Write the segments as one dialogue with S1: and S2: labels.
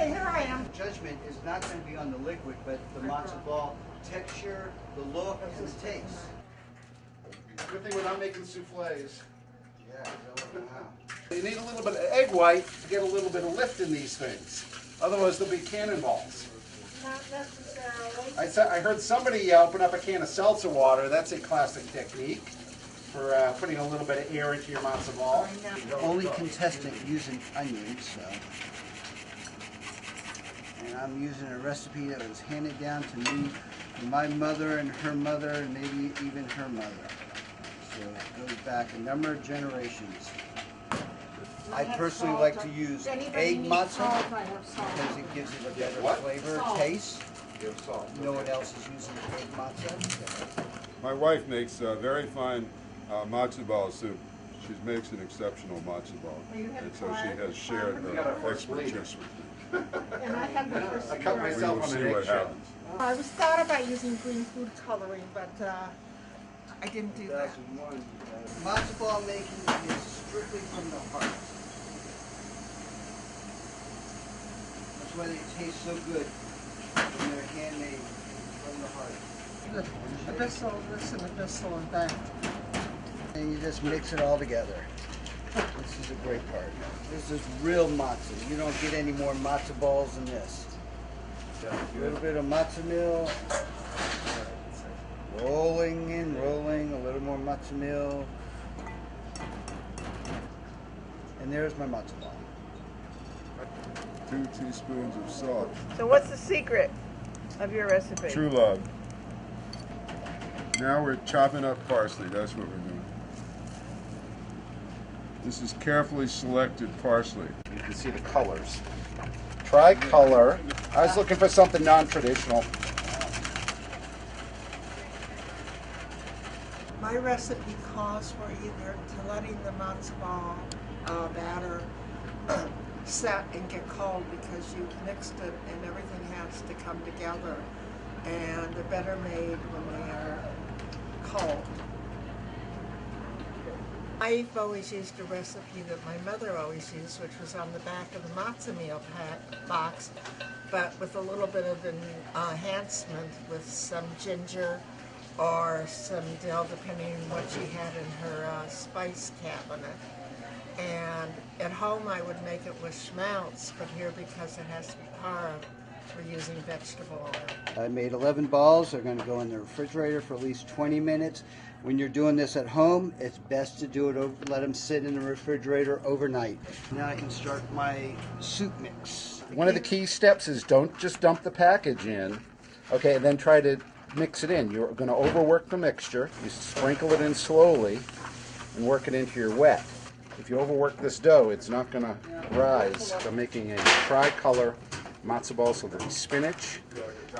S1: Okay, here I am.
S2: Judgment is not going to be on the liquid, but the matzo ball texture, the look, and the taste.
S3: Good thing we're not making souffles.
S2: Yeah, wow.
S3: You need a little bit of egg white to get a little bit of lift in these things. Otherwise, they'll be cannonballs.
S1: Not necessarily.
S3: I heard somebody open up a can of seltzer water. That's a classic technique for putting a little bit of air into your matzo ball.
S2: The only contestant using onions, so. And I'm using a recipe that was handed down to me from my mother and her mother and maybe even her mother. So it goes back a number of generations. I personally like to use egg matzo because it gives it a better flavor and taste. No one else is using egg matzo.
S4: My wife makes very fine matzo ball soup. She makes an exceptional matzo ball, and so she has shared her expertise with me.
S1: And I have the first
S3: I cut
S4: We
S3: myself
S4: will
S3: on
S4: see
S3: an
S4: what
S3: eggshell.
S4: happens.
S1: I was thought about using green food coloring, but I didn't do that.
S2: Matzo ball making is strictly from the heart. That's why they taste so good when they're handmade from the heart.
S1: Abyssal, this and abyssal and that.
S2: And you just mix it all together. This is a great part. This is real matzo. You don't get any more matzo balls than this. A little bit of matzo meal. Rolling and rolling, a little more matzo meal. And there's my matzo ball.
S4: 2 teaspoons of salt.
S5: So what's the secret of your recipe?
S4: True love. Now we're chopping up parsley. That's what we're doing. This is carefully selected parsley.
S3: You can see the colors. Tricolor. I was looking for something non-traditional.
S1: My recipe calls for either to letting the matzo ball batter set and get cold because you've mixed it and everything has to come together, and they're better made when they are cold. I've always used a recipe that my mother always used, which was on the back of the matzo meal box, but with a little bit of an enhancement with some ginger or some dill, depending on what she had in her spice cabinet. And at home I would make it with schmaltz, but here because it has to be carved, we're using vegetable oil.
S2: I made 11 balls. They're going to go in the refrigerator for at least 20 minutes. When you're doing this at home, it's best to do it let them sit in the refrigerator overnight. Now I can start my soup mix.
S3: One of the key steps is don't just dump the package in, okay, and then try to mix it in. You're going to overwork the mixture. You sprinkle it in slowly and work it into your wet. If you overwork this dough, it's not going to rise. So I'm making a tricolor matzo ball, so there'll be spinach,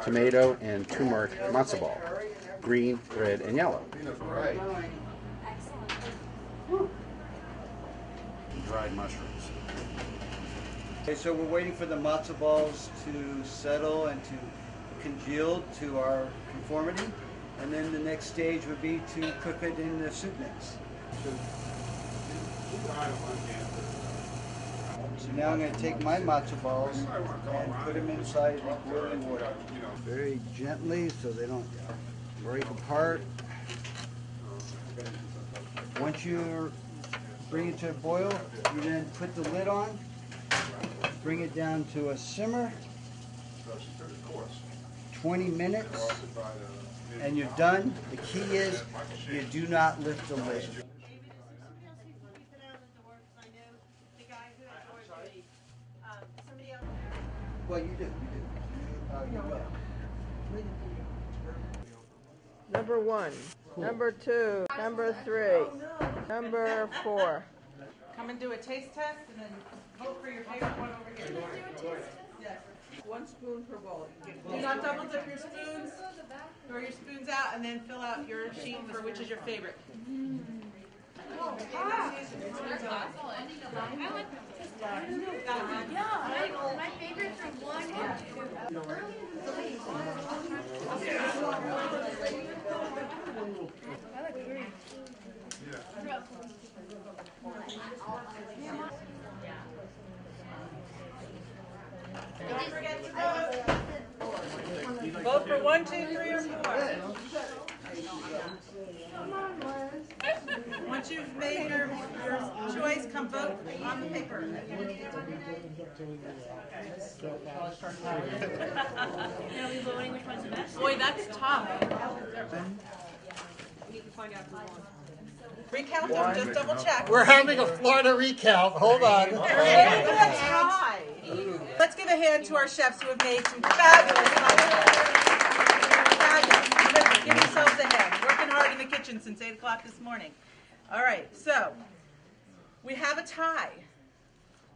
S3: tomato, and turmeric matzo ball. Green, red, and yellow. Right. Dried mushrooms.
S2: Okay, so we're waiting for the matzo balls to settle and to congeal to our conformity, and then the next stage would be to cook it in the soup mix. So now I'm going to take my matzo balls and put them inside boiling water. Very gently so they don't break apart. Once you bring it to a boil, you then put the lid on, bring it down to a simmer, 20 minutes, and you're done. The key is you do not lift the lid. Well, you do. You will.
S5: Number 1, number 2, number 3, number 4.
S6: Come and do a taste test and then vote for your favorite one over here. Yes. 1 spoon per bowl. Do not double dip your spoons. Throw your spoons out and then fill out your sheet for which is your favorite. Oh,
S7: My favorites are 1 and 2.
S6: forget to vote. Vote for 1, 2, 3, or 4. Once you've made your choice, come vote on the paper.
S7: Are we voting which one's the best?
S6: Boy, that's tough. Recount them, just double check.
S8: We're having a Florida recount. Hold on.
S6: Let's try. Let's give a hand to our chefs who have made some fabulous Fabulous. Give yourselves a hand. Working hard in the kitchen since 8 o'clock this morning. All right, so we have a tie.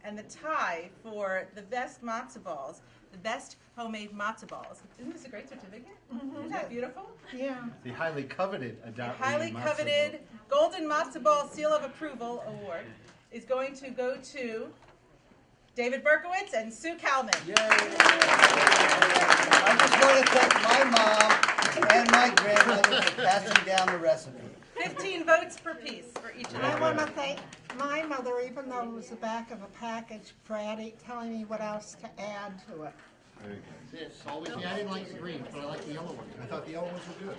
S6: And the tie for the best matzo balls, the best homemade matzo balls. Isn't this a great certificate? Isn't that beautiful?
S1: Yeah.
S8: The highly coveted Adat.
S6: Highly coveted Golden Matzo Ball Seal of Approval Award is going to go to David Berkowitz and Sue Kalman.
S2: I just want to thank my mom and my grandmother for passing down the recipe.
S6: 15 votes per piece for each of
S1: I
S6: them.
S1: want to thank my mother, even though it was the back of a package, for telling me what else to add to it.
S8: This, always, I didn't like the greens, but I like the yellow ones. I thought the yellow ones were good.